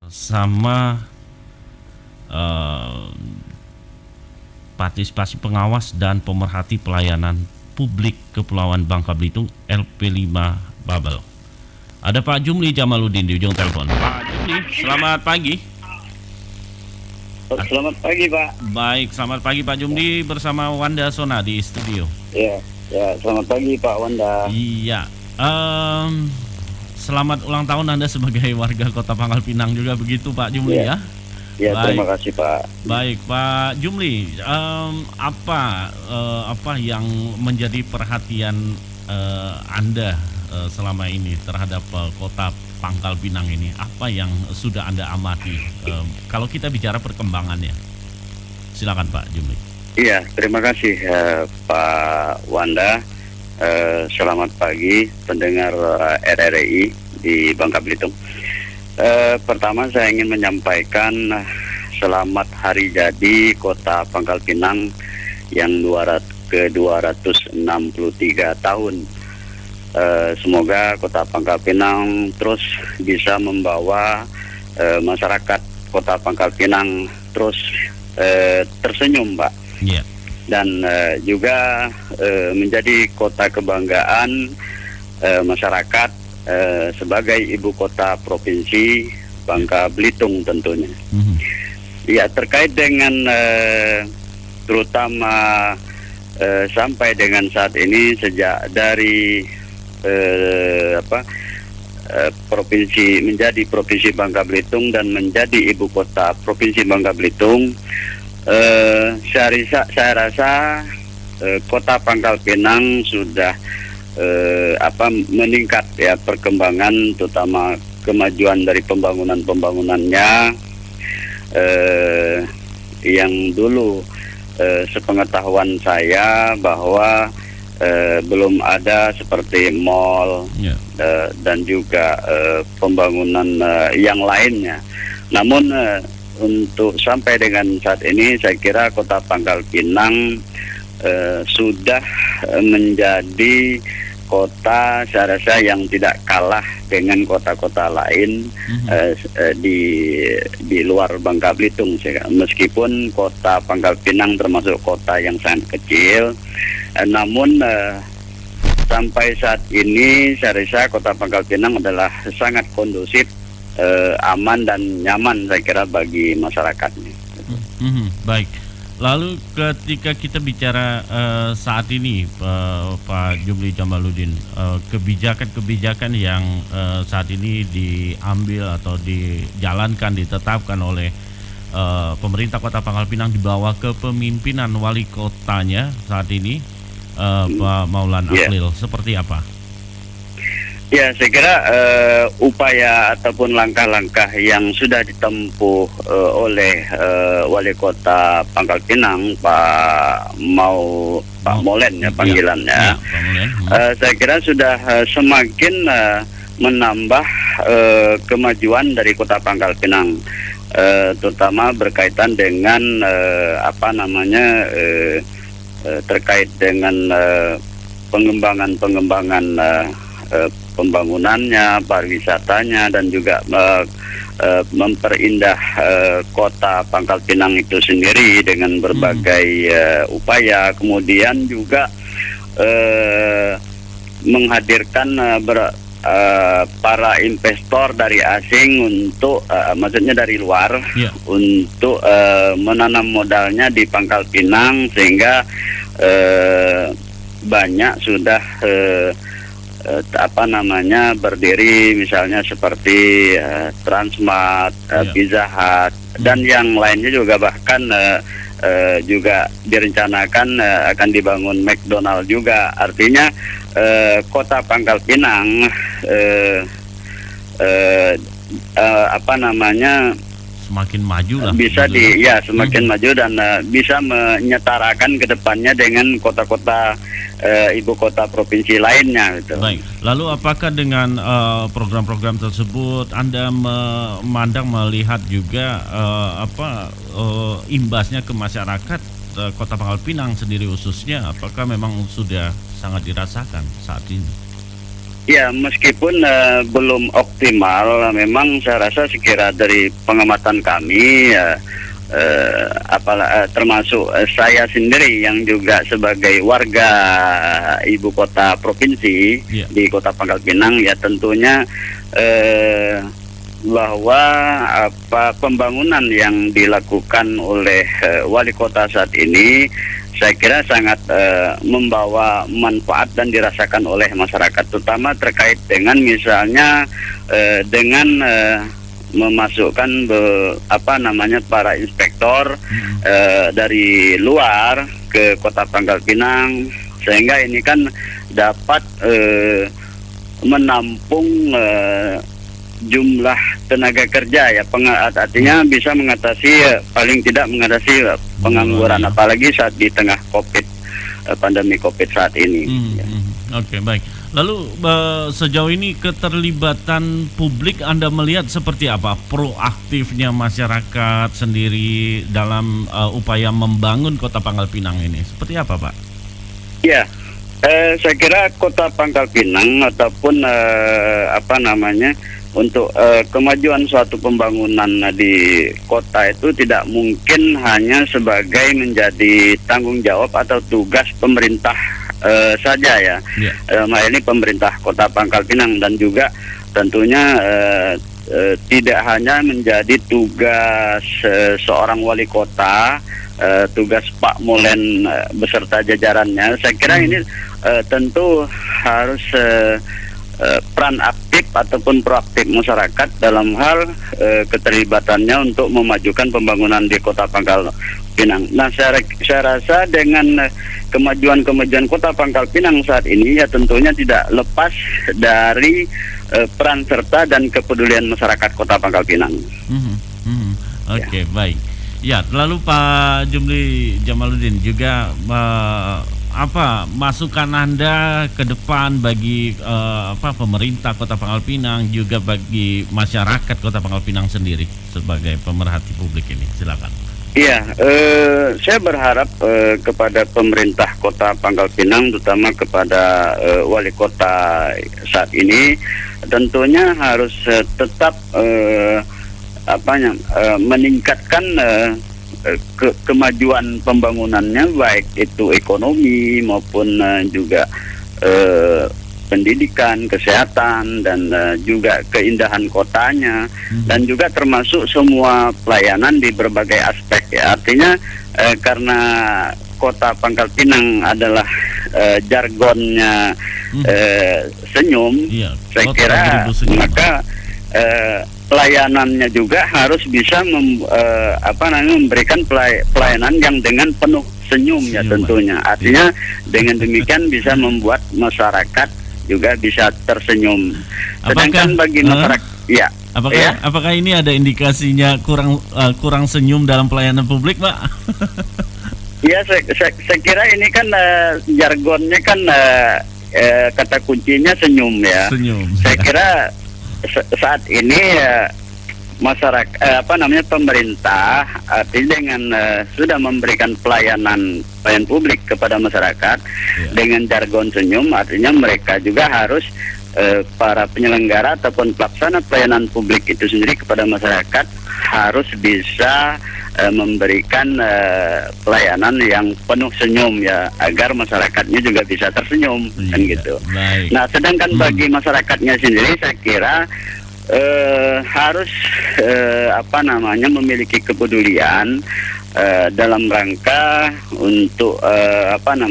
sama eh, partisipasi pengawas dan pemerhati pelayanan publik Kepulauan Bangka Belitung LP5 Babel. Ada Pak Jumli Jamaluddin di ujung telepon. Pak Jumli, selamat pagi. Selamat pagi, Pak. Baik, selamat pagi Pak Jumli bersama Wanda Sona di studio. Ya, selamat pagi Pak Wanda. Iya, selamat ulang tahun Anda sebagai warga Kota Pangkal Pinang juga begitu Pak Jumli ya. Ya, Baik. terima kasih Pak. Baik Pak Jumli, apa yang menjadi perhatian Anda selama ini terhadap Kota Pangkal Pinang ini? Apa yang sudah Anda amati? Kalau kita bicara perkembangannya, silakan Pak Jumli. Iya, terima kasih Pak Wanda. Selamat pagi pendengar RRI di Bangka Belitung. Pertama saya ingin menyampaikan selamat hari jadi Kota Pangkal Pinang yang ke-263 tahun. Semoga Kota Pangkal Pinang terus bisa membawa masyarakat Kota Pangkal Pinang terus tersenyum, Pak. Yeah. Dan juga menjadi kota kebanggaan masyarakat sebagai ibu kota provinsi Bangka Belitung tentunya. Ya, terkait dengan terutama sampai dengan saat ini sejak dari provinsi menjadi provinsi Bangka Belitung dan menjadi ibu kota provinsi Bangka Belitung, saya rasa Kota Pangkal Pinang sudah meningkat ya perkembangan, terutama kemajuan dari pembangunannya yang dulu sepengetahuan saya bahwa belum ada seperti mall dan juga pembangunan yang lainnya. Namun untuk sampai dengan saat ini saya kira Kota Pangkal Pinang sudah menjadi kota saya rasa yang tidak kalah dengan kota-kota lain di luar Bangka Belitung. Meskipun Kota Pangkal Pinang termasuk kota yang sangat kecil, namun sampai saat ini saya rasa Kota Pangkal Pinang adalah sangat kondusif, aman dan nyaman saya kira bagi masyarakatnya. Baik. Lalu ketika kita bicara saat ini Pak Jumli Jamaluddin, kebijakan-kebijakan yang saat ini diambil atau dijalankan, ditetapkan oleh pemerintah Kota Pangkal Pinang di bawah kepemimpinan wali kotanya saat ini, Pak Maulan Akhlil, seperti apa? Ya, saya kira upaya ataupun langkah-langkah yang sudah ditempuh oleh Wali Kota Pangkal Pinang, Pak Molen ya panggilannya, saya kira sudah semakin menambah kemajuan dari Kota Pangkal Pinang, terutama berkaitan dengan terkait dengan pengembangan pembangunannya, pariwisatanya, dan juga memperindah Kota Pangkal Pinang itu sendiri dengan berbagai upaya. Kemudian juga menghadirkan para investor dari asing untuk maksudnya dari luar untuk menanam modalnya di Pangkal Pinang, sehingga banyak sudah berdiri misalnya seperti Transmart, Pizza Hut, dan yang lainnya juga, bahkan juga direncanakan akan dibangun McDonald juga. Artinya Kota Pangkal Pinang semakin maju lah, bisa semakin maju dan bisa menyetarakan ke depannya dengan kota-kota ibu kota provinsi lainnya gitu. Baik. Lalu apakah dengan program-program tersebut Anda melihat juga imbasnya ke masyarakat Kota Pangkal Pinang sendiri khususnya, apakah memang sudah sangat dirasakan saat ini? Ya, meskipun belum optimal, memang saya rasa sekira dari pengamatan kami, termasuk saya sendiri yang juga sebagai warga ibu kota provinsi di Kota Pangkal Pinang, ya tentunya bahwa pembangunan yang dilakukan oleh wali kota saat ini saya kira sangat membawa manfaat dan dirasakan oleh masyarakat, terutama terkait dengan misalnya dengan memasukkan para inspektor dari luar ke Kota Pangkal Pinang, sehingga ini kan dapat menampung jumlah tenaga kerja, ya artinya bisa mengatasi paling tidak mengatasi pengangguran, apalagi saat di tengah pandemi COVID saat ini. Oke, baik. Lalu sejauh ini keterlibatan publik Anda melihat seperti apa? Proaktifnya masyarakat sendiri dalam upaya membangun Kota Pangkal Pinang ini seperti apa, Pak? Ya, saya kira Kota Pangkal Pinang ataupun untuk kemajuan suatu pembangunan di kota itu tidak mungkin hanya sebagai menjadi tanggung jawab atau tugas pemerintah saja, ya. Ini pemerintah Kota Pangkal Pinang, dan juga tentunya tidak hanya menjadi tugas seorang wali kota, tugas Pak Molen beserta jajarannya. Saya kira ini tentu harus peran aktif ataupun proaktif masyarakat dalam hal keterlibatannya untuk memajukan pembangunan di Kota Pangkal Pinang. Nah, saya rasa dengan kemajuan Kota Pangkal Pinang saat ini, ya tentunya tidak lepas dari peran serta dan kepedulian masyarakat Kota Pangkal Pinang. Oke, baik. Ya, lalu Pak Jumli Jamaluddin juga apa masukan Anda ke depan bagi pemerintah Kota Pangkal Pinang, juga bagi masyarakat Kota Pangkal Pinang sendiri sebagai pemerhati publik ini? Silakan. Iya, saya berharap kepada pemerintah Kota Pangkal Pinang, terutama kepada wali kota saat ini, tentunya harus tetap meningkatkan kemajuan pembangunannya, baik itu ekonomi maupun juga pendidikan, kesehatan, dan juga keindahan kotanya, dan juga termasuk semua pelayanan di berbagai aspek, ya. Artinya karena Kota Pangkal Pinang adalah jargonnya senyum, saya kira maka pelayanannya juga harus bisa memberikan pelayanan yang dengan penuh senyum, ya tentunya. Artinya dengan demikian bisa membuat masyarakat juga bisa tersenyum. Sedangkan bagi masyarakat, ya. Apakah ini ada indikasinya kurang senyum dalam pelayanan publik, Pak? Ya, saya kira ini kan jargonnya kan kata kuncinya senyum, ya. Senyum. Saya kira saat ini masyarakat pemerintah artinya dengan sudah memberikan pelayanan publik kepada masyarakat dengan jargon senyum, artinya mereka juga harus para penyelenggara ataupun pelaksana pelayanan publik itu sendiri kepada masyarakat harus bisa memberikan pelayanan yang penuh senyum, ya, agar masyarakatnya juga bisa tersenyum, kan gitu. Baik. Nah, sedangkan bagi masyarakatnya sendiri, saya kira harus memiliki kepedulian dalam rangka untuk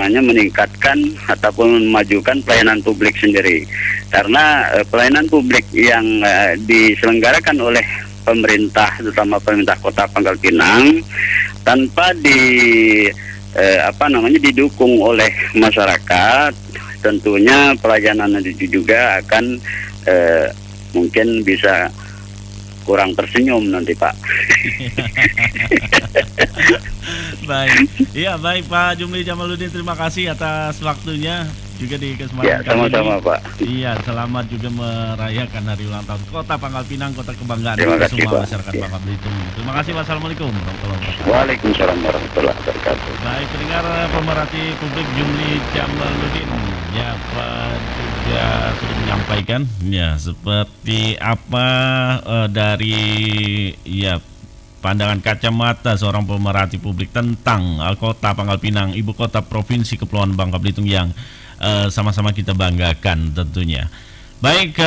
meningkatkan ataupun memajukan pelayanan publik sendiri, karena pelayanan publik yang diselenggarakan oleh pemerintah, terutama pemerintah Kota Pangkal Pinang, tanpa didukung oleh masyarakat, tentunya pelayanan itu juga akan mungkin bisa kurang tersenyum nanti, Pak. Baik, iya, baik Pak Jumli Jamaluddin, terima kasih atas waktunya. juga di Ya, kesempatan kali sama-sama ini. Pak. Iya, selamat juga merayakan hari ulang tahun Kota Pangkal Pinang, kota kebanggaan Terima kita kasih, semua Pak. masyarakat Ya. Bangka Belitung. Terima kasih. Wassalamualaikum warahmatullahi wabarakatuh. Waalaikumsalam warahmatullahi wabarakatuh. Baik, pendengar pemerhati publik Jumli Jamaluddin, ya Pak juga sudah menyampaikan ya seperti apa dari ya pandangan kacamata seorang pemerhati publik tentang Kota Pangkal Pinang, ibu kota provinsi Kepulauan Bangka Belitung yang sama-sama kita banggakan tentunya. Baik.